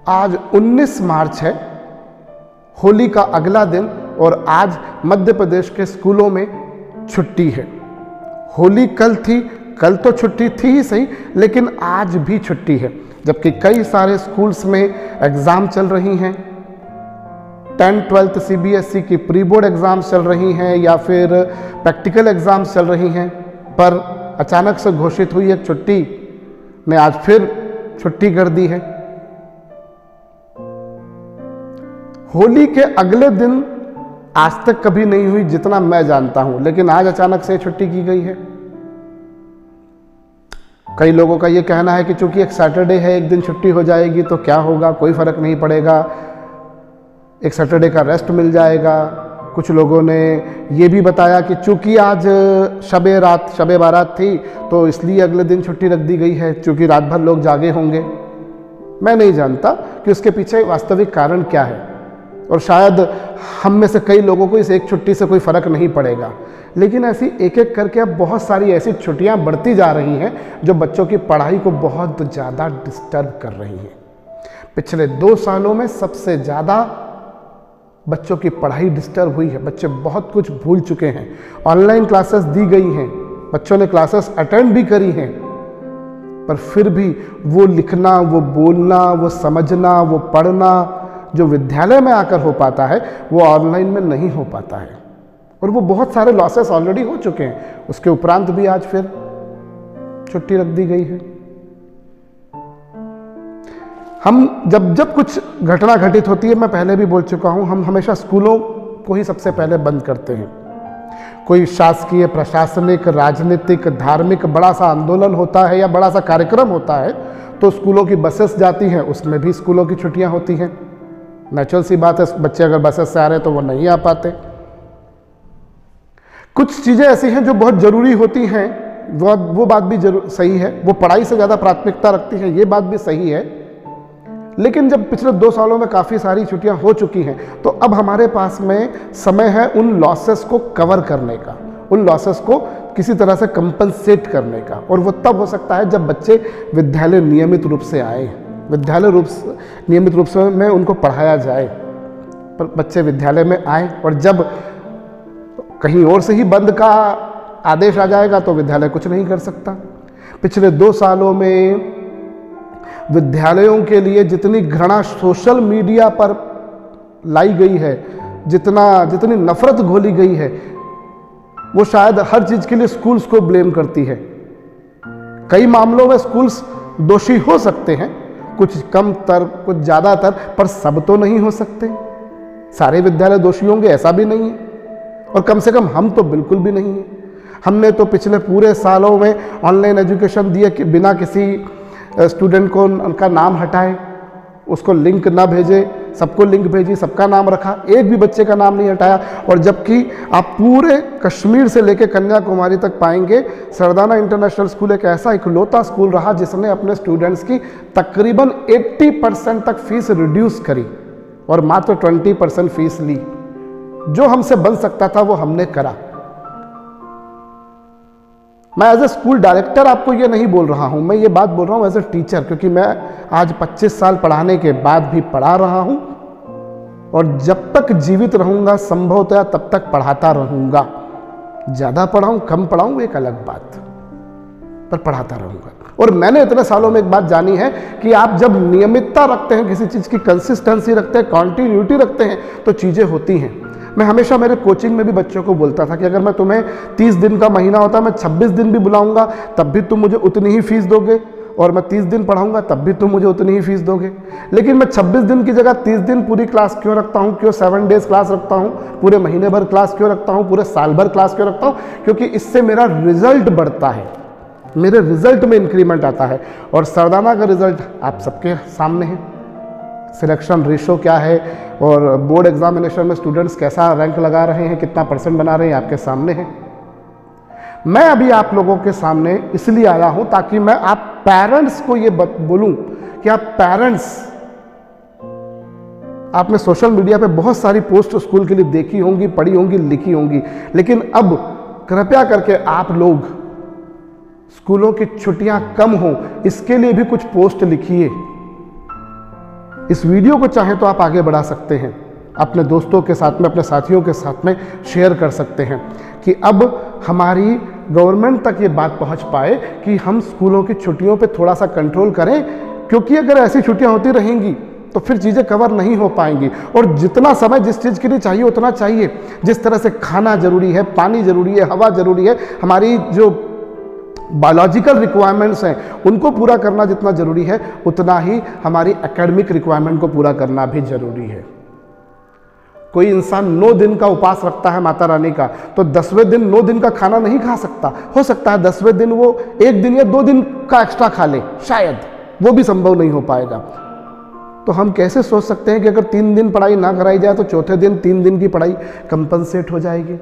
आज 19 मार्च है, होली का अगला दिन, और आज मध्य प्रदेश के स्कूलों में छुट्टी है। होली कल थी, कल तो छुट्टी थी ही सही, लेकिन आज भी छुट्टी है, जबकि कई सारे स्कूल्स में एग्ज़ाम चल रही हैं। 10th 12th CBSE की प्री बोर्ड एग्ज़ाम्स चल रही हैं या फिर प्रैक्टिकल एग्ज़ाम्स चल रही हैं, पर अचानक से घोषित हुई एक छुट्टी ने आज फिर छुट्टी कर दी है। होली के अगले दिन आज तक कभी नहीं हुई जितना मैं जानता हूं, लेकिन आज अचानक से छुट्टी की गई है। कई लोगों का यह कहना है कि चूंकि एक सैटरडे है, एक दिन छुट्टी हो जाएगी तो क्या होगा, कोई फर्क नहीं पड़ेगा, एक सैटरडे का रेस्ट मिल जाएगा। कुछ लोगों ने यह भी बताया कि चूंकि आज शबे बारात थी तो इसलिए अगले दिन छुट्टी रख दी गई है, चूंकि रात भर लोग जागे होंगे। मैं नहीं जानता कि उसके पीछे वास्तविक कारण क्या है, और शायद हम में से कई लोगों को इस एक छुट्टी से कोई फर्क नहीं पड़ेगा, लेकिन ऐसी एक एक करके अब बहुत सारी ऐसी छुट्टियां बढ़ती जा रही हैं जो बच्चों की पढ़ाई को बहुत ज़्यादा डिस्टर्ब कर रही हैं। पिछले 2 सालों में सबसे ज़्यादा बच्चों की पढ़ाई डिस्टर्ब हुई है। बच्चे बहुत कुछ भूल चुके हैं। ऑनलाइन क्लासेस दी गई हैं, बच्चों ने क्लासेस अटेंड भी करी हैं, पर फिर भी वो लिखना, वो बोलना, वो समझना, वो पढ़ना जो विद्यालय में आकर हो पाता है वो ऑनलाइन में नहीं हो पाता है, और वो बहुत सारे लॉसेस ऑलरेडी हो चुके हैं। उसके उपरांत भी आज फिर छुट्टी रख दी गई है। हम जब कुछ घटना घटित होती है, मैं पहले भी बोल चुका हूं, हम हमेशा स्कूलों को ही सबसे पहले बंद करते हैं। कोई शासकीय, प्रशासनिक, राजनीतिक, धार्मिक बड़ा सा आंदोलन होता है या बड़ा सा कार्यक्रम होता है तो स्कूलों की बसेस जाती हैं, उसमें भी स्कूलों की छुट्टियां होती हैं। नेचुरल सी बात है, बच्चे अगर बसेस से आ रहे हैं तो वो नहीं आ पाते। कुछ चीज़ें ऐसी हैं जो बहुत ज़रूरी होती हैं, वो बात भी सही है, वो पढ़ाई से ज़्यादा प्राथमिकता रखती हैं, ये बात भी सही है। लेकिन जब पिछले 2 सालों में काफ़ी सारी छुट्टियां हो चुकी हैं तो अब हमारे पास में समय है उन लॉसेस को कवर करने का, उन लॉसेस को किसी तरह से कंपनसेट करने का, और वो तब हो सकता है जब बच्चे विद्यालय नियमित रूप से आए, नियमित रूप से में उनको पढ़ाया जाए। पर बच्चे विद्यालय में आए, और जब कहीं और से ही बंद का आदेश आ जाएगा तो विद्यालय कुछ नहीं कर सकता। पिछले 2 सालों में विद्यालयों के लिए जितनी घृणा सोशल मीडिया पर लाई गई है, जितनी नफरत घोली गई है, वो शायद हर चीज के लिए स्कूल्स को ब्लेम करती है। कई मामलों में स्कूल्स दोषी हो सकते हैं, कुछ कम तर, कुछ ज़्यादातर, पर सब तो नहीं हो सकते। सारे विद्यालय दोषी होंगे ऐसा भी नहीं है, और कम से कम हम तो बिल्कुल भी नहीं है। हमने तो पिछले पूरे सालों में ऑनलाइन एजुकेशन दिए कि बिना किसी स्टूडेंट को उनका नाम हटाए, उसको लिंक ना भेजे, सबको लिंक भेजी, सबका नाम रखा, एक भी बच्चे का नाम नहीं हटाया। और जबकि आप पूरे कश्मीर से लेकर कन्याकुमारी तक पाएंगे, सरदाना इंटरनेशनल स्कूल एक ऐसा इकलौता स्कूल रहा जिसने अपने स्टूडेंट्स की तकरीबन 80% तक फीस रिड्यूस करी और मात्र 20% फीस ली। जो हमसे बन सकता था वो हमने करा। मैं एज ए स्कूल डायरेक्टर आपको ये नहीं बोल रहा हूँ, मैं ये बात बोल रहा हूँ एज ए टीचर, क्योंकि मैं आज 25 साल पढ़ाने के बाद भी पढ़ा रहा हूँ, और जब तक जीवित रहूँगा संभवतः तब तक पढ़ाता रहूँगा। ज़्यादा पढ़ाऊँ कम पढ़ाऊँ एक अलग बात, पर पढ़ाता रहूँगा। और मैंने इतने सालों में एक बात जानी है कि आप जब नियमितता रखते हैं, किसी चीज़ की कंसिस्टेंसी रखते हैं, कॉन्टिन्यूटी रखते हैं, तो चीज़ें होती हैं। मैं हमेशा मेरे कोचिंग में भी बच्चों को बोलता था कि अगर मैं तुम्हें 30 दिन का महीना होता, मैं 26 दिन भी बुलाऊंगा तब भी तुम मुझे उतनी ही फीस दोगे, और मैं 30 दिन पढ़ाऊंगा तब भी तुम मुझे उतनी ही फीस दोगे। लेकिन मैं 26 दिन की जगह 30 दिन पूरी क्लास क्यों रखता हूँ, क्यों 7 डेज क्लास रखता हूँ, पूरे महीने भर क्लास क्यों रखता हूँ, पूरे साल भर क्लास क्यों रखता हूँ? क्योंकि इससे मेरा रिजल्ट बढ़ता है, मेरे रिजल्ट में इंक्रीमेंट आता है। और सरदाना का रिजल्ट आप सबके सामने है, सिलेक्शन रेशो क्या है और बोर्ड एग्जामिनेशन में स्टूडेंट्स कैसा रैंक लगा रहे हैं, कितना % बना रहे हैं, आपके सामने है। मैं अभी आप लोगों के सामने इसलिए आया हूं ताकि मैं आप पेरेंट्स को ये बोलूं कि आप पेरेंट्स, आपने सोशल मीडिया पे बहुत सारी पोस्ट स्कूल के लिए देखी होंगी, पढ़ी होंगी, लिखी होंगी, लेकिन अब कृपया करके आप लोग स्कूलों की छुट्टियां कम हो इसके लिए भी कुछ पोस्ट लिखिए। इस वीडियो को चाहे तो आप आगे बढ़ा सकते हैं, अपने दोस्तों के साथ में, अपने साथियों के साथ में शेयर कर सकते हैं कि अब हमारी गवर्नमेंट तक ये बात पहुंच पाए कि हम स्कूलों की छुट्टियों पे थोड़ा सा कंट्रोल करें, क्योंकि अगर ऐसी छुट्टियां होती रहेंगी तो फिर चीज़ें कवर नहीं हो पाएंगी। और जितना समय जिस चीज़ के लिए चाहिए उतना चाहिए। जिस तरह से खाना जरूरी है, पानी जरूरी है, हवा जरूरी है, हमारी जो बायोलॉजिकल रिक्वायरमेंट्स हैं उनको पूरा करना जितना जरूरी है, उतना ही हमारी एकेडमिक रिक्वायरमेंट को पूरा करना भी जरूरी है। कोई इंसान 9 दिन का उपवास रखता है माता रानी का, तो 10वें दिन 9 दिन का खाना नहीं खा सकता। हो सकता है 10वें दिन वो 1 दिन या 2 दिन का एक्स्ट्रा खा ले, शायद वो भी संभव नहीं हो पाएगा। तो हम कैसे सोच सकते हैं कि अगर 3 दिन पढ़ाई ना कराई जाए तो चौथे दिन 3 दिन की पढ़ाई कंपनसेट हो जाएगी?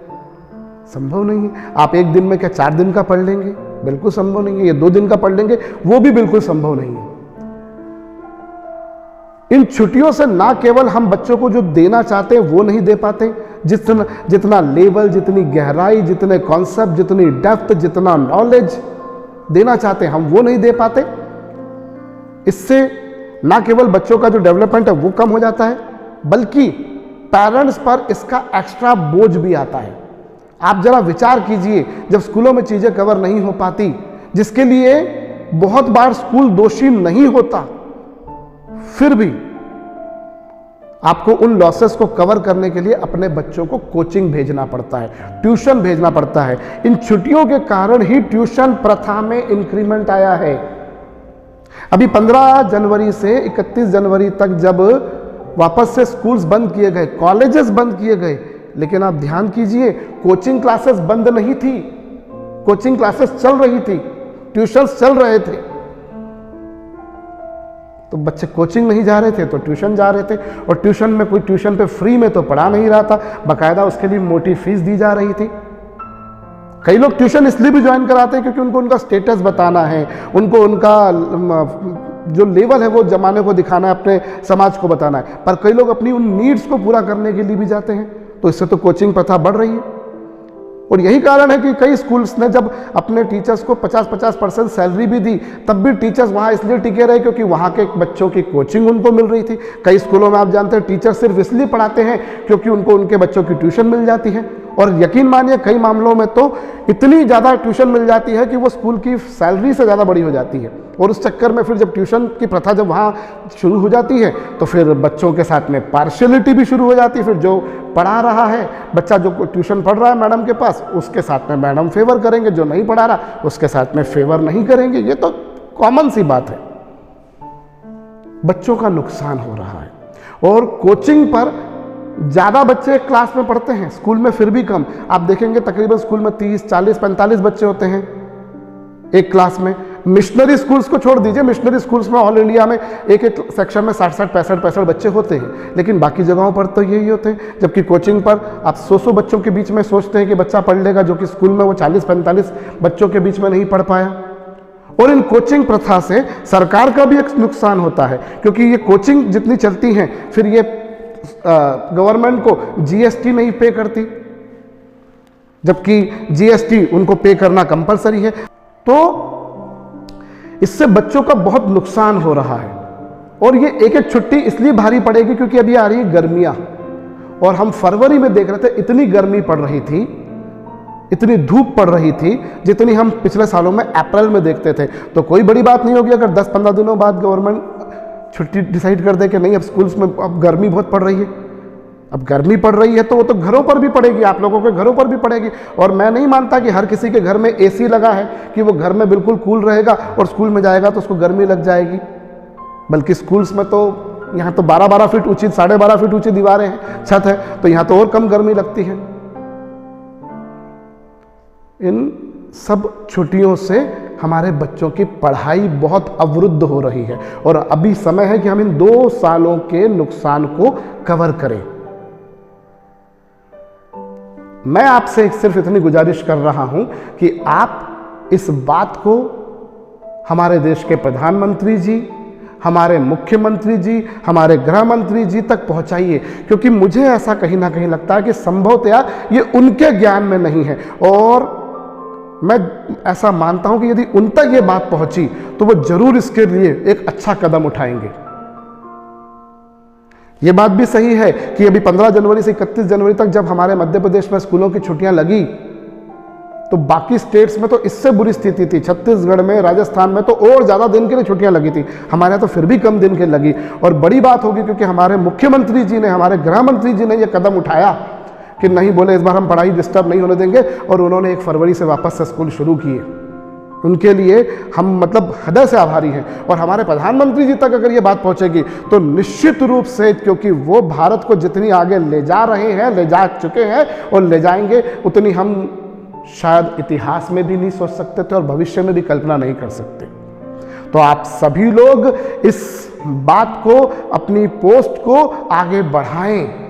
संभव नहीं है। आप 1 दिन में क्या 4 दिन का पढ़ लेंगे? बिल्कुल संभव नहीं है। ये 2 दिन का पढ़ लेंगे, वो भी बिल्कुल संभव नहीं है। इन छुट्टियों से ना केवल हम बच्चों को जो देना चाहते हैं वो नहीं दे पाते, जितना लेवल, जितनी गहराई, जितने कॉन्सेप्ट, जितनी डेप्थ, जितना नॉलेज देना चाहते हैं हम वो नहीं दे पाते। इससे ना केवल बच्चों का जो डेवलपमेंट है वो कम हो जाता है, बल्कि पेरेंट्स पर इसका एक्स्ट्रा बोझ भी आता है। आप जरा विचार कीजिए, जब स्कूलों में चीजें कवर नहीं हो पाती, जिसके लिए बहुत बार स्कूल दोषी नहीं होता, फिर भी आपको उन लॉसेस को कवर करने के लिए अपने बच्चों को कोचिंग भेजना पड़ता है, ट्यूशन भेजना पड़ता है। इन छुट्टियों के कारण ही ट्यूशन प्रथा में इंक्रीमेंट आया है। अभी 15 जनवरी से 31 जनवरी तक जब वापस से स्कूल्स बंद किए गए, कॉलेजेस बंद किए गए, लेकिन आप ध्यान कीजिए कोचिंग क्लासेस बंद नहीं थी, कोचिंग क्लासेस चल रही थी, ट्यूशंस चल रहे थे। तो बच्चे कोचिंग नहीं जा रहे थे तो ट्यूशन जा रहे थे, और ट्यूशन में कोई ट्यूशन पे फ्री में तो पढ़ा नहीं रहा था, बाकायदा उसके लिए मोटी फीस दी जा रही थी। कई लोग ट्यूशन इसलिए भी ज्वाइन कराते हैं क्योंकि उनको उनका स्टेटस बताना है, उनको उनका जो लेवल है वो जमाने को दिखाना है, अपने समाज को बताना है। पर कई लोग अपनी उन नीड्स को पूरा करने के लिए भी जाते हैं, तो इससे तो कोचिंग प्रथा बढ़ रही है। और यही कारण है कि कई स्कूल्स ने जब अपने टीचर्स को 50-50% सैलरी भी दी, तब भी टीचर्स वहाँ इसलिए टिके रहे क्योंकि वहाँ के बच्चों की कोचिंग उनको मिल रही थी। कई स्कूलों में आप जानते हैं टीचर सिर्फ इसलिए पढ़ाते हैं क्योंकि उनको उनके बच्चों की ट्यूशन मिल जाती है, और यकीन मानिए कई मामलों में तो इतनी ज़्यादा ट्यूशन मिल जाती है कि वो स्कूल की सैलरी से ज़्यादा बड़ी हो जाती है। और उस चक्कर में फिर जब ट्यूशन की प्रथा जब वहाँ शुरू हो जाती है तो फिर बच्चों के साथ में पार्शियलिटी भी शुरू हो जाती है। फिर जो पढ़ा रहा है बच्चा, जो ट्यूशन पढ़ रहा है मैडम के पास, उसके साथ में मैडम फेवर करेंगे, जो नहीं पढ़ा रहा उसके साथ में फेवर नहीं करेंगे। ये तो कॉमन सी बात है। बच्चों का नुकसान हो रहा है, और कोचिंग पर ज़्यादा बच्चे क्लास में पढ़ते हैं, स्कूल में फिर भी कम। आप देखेंगे तकरीबन स्कूल में 30, 40, 45 बच्चे होते हैं एक क्लास में। मिशनरी स्कूल्स को छोड़ दीजिए, मिशनरी स्कूल्स में ऑल इंडिया में एक सेक्शन में 60-60, 65-65 बच्चे होते हैं, लेकिन बाकी जगहों पर तो यही होते हैं। जबकि कोचिंग पर आप 100 बच्चों के बीच में सोचते हैं कि बच्चा पढ़ लेगा, जो कि स्कूल में वो 40-45 बच्चों के बीच में नहीं पढ़ पाया। और इन कोचिंग प्रथा से सरकार का भी एक नुकसान होता है, क्योंकि ये कोचिंग जितनी चलती हैं फिर ये गवर्नमेंट को जीएसटी नहीं पे करती, जबकि जीएसटी उनको पे करना कंपलसरी है। तो इससे बच्चों का बहुत नुकसान हो रहा है। और ये एक एक छुट्टी इसलिए भारी पड़ेगी क्योंकि अभी आ रही है गर्मियां, और हम फरवरी में देख रहे थे इतनी गर्मी पड़ रही थी, इतनी धूप पड़ रही थी जितनी हम पिछले सालों में अप्रैल में देखते थे। तो कोई बड़ी बात नहीं होगी अगर 10-15 दिनों बाद गवर्नमेंट छुट्टी डिसाइड कर दे कि नहीं अब स्कूल्स में अब गर्मी बहुत पड़ रही है। अब गर्मी पड़ रही है तो वो तो घरों पर भी पड़ेगी, आप लोगों के घरों पर भी पड़ेगी। और मैं नहीं मानता कि हर किसी के घर में एसी लगा है कि वो घर में बिल्कुल कूल रहेगा और स्कूल में जाएगा तो उसको गर्मी लग जाएगी। बल्कि स्कूल्स में तो यहाँ तो 12-12 फीट ऊंची, 12.5 फीट ऊंची दीवारें हैं, छत है, तो यहाँ तो और कम गर्मी लगती है। इन सब छुट्टियों से हमारे बच्चों की पढ़ाई बहुत अवरुद्ध हो रही है, और अभी समय है कि हम इन 2 सालों के नुकसान को कवर करें। मैं आपसे सिर्फ इतनी गुजारिश कर रहा हूं कि आप इस बात को हमारे देश के प्रधानमंत्री जी, हमारे मुख्यमंत्री जी, हमारे गृह मंत्री जी तक पहुंचाइए, क्योंकि मुझे ऐसा कहीं ना कहीं लगता है कि संभवतया ये उनके ज्ञान में नहीं है। और मैं ऐसा मानता हूं कि यदि उन तक ये बात पहुंची तो वो जरूर इसके लिए एक अच्छा कदम उठाएंगे। ये बात भी सही है कि अभी 15 जनवरी से 31 जनवरी तक जब हमारे मध्य प्रदेश में स्कूलों की छुट्टियां लगी तो बाकी स्टेट्स में तो इससे बुरी स्थिति थी। छत्तीसगढ़ में, राजस्थान में तो और ज़्यादा दिन के लिए छुट्टियां लगी थी, हमारे यहाँ तो फिर भी कम दिन के लगी। और बड़ी बात होगी क्योंकि हमारे मुख्यमंत्री जी ने, हमारे गृह मंत्री जी ने यह कदम उठाया कि नहीं, बोले इस बार हम पढ़ाई डिस्टर्ब नहीं होने देंगे, और उन्होंने 1 फरवरी से वापस से स्कूल शुरू किए। उनके लिए हम मतलब हृदय से आभारी हैं। और हमारे प्रधानमंत्री जी तक अगर ये बात पहुंचेगी तो निश्चित रूप से, क्योंकि वो भारत को जितनी आगे ले जा रहे हैं, ले जा चुके हैं और ले जाएंगे, उतनी हम शायद इतिहास में भी नहीं सोच सकते थे और भविष्य में भी कल्पना नहीं कर सकते। तो आप सभी लोग इस बात को, अपनी पोस्ट को आगे बढ़ाएं,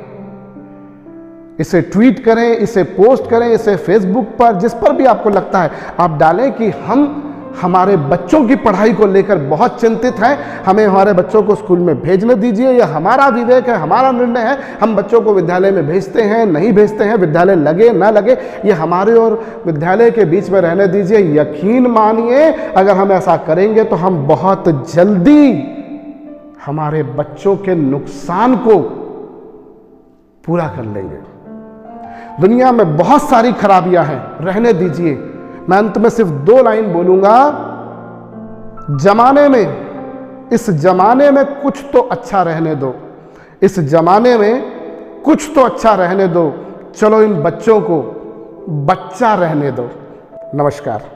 इसे ट्वीट करें, इसे पोस्ट करें, इसे फेसबुक पर, जिस पर भी आपको लगता है आप डालें कि हम हमारे बच्चों की पढ़ाई को लेकर बहुत चिंतित हैं, हमें हमारे बच्चों को स्कूल में भेजने दीजिए, यह हमारा विवेक है, हमारा निर्णय है। हम बच्चों को विद्यालय में भेजते हैं, नहीं भेजते हैं, विद्यालय लगे ना लगे, ये हमारे और विद्यालय के बीच में रहने दीजिए। यकीन मानिए, अगर हम ऐसा करेंगे तो हम बहुत जल्दी हमारे बच्चों के नुकसान को पूरा कर लेंगे। दुनिया में बहुत सारी खराबियां हैं, रहने दीजिए। मैं अंत में सिर्फ 2 लाइन बोलूंगा, जमाने में, इस जमाने में कुछ तो अच्छा रहने दो, इस जमाने में कुछ तो अच्छा रहने दो। चलो इन बच्चों को बच्चा रहने दो। नमस्कार।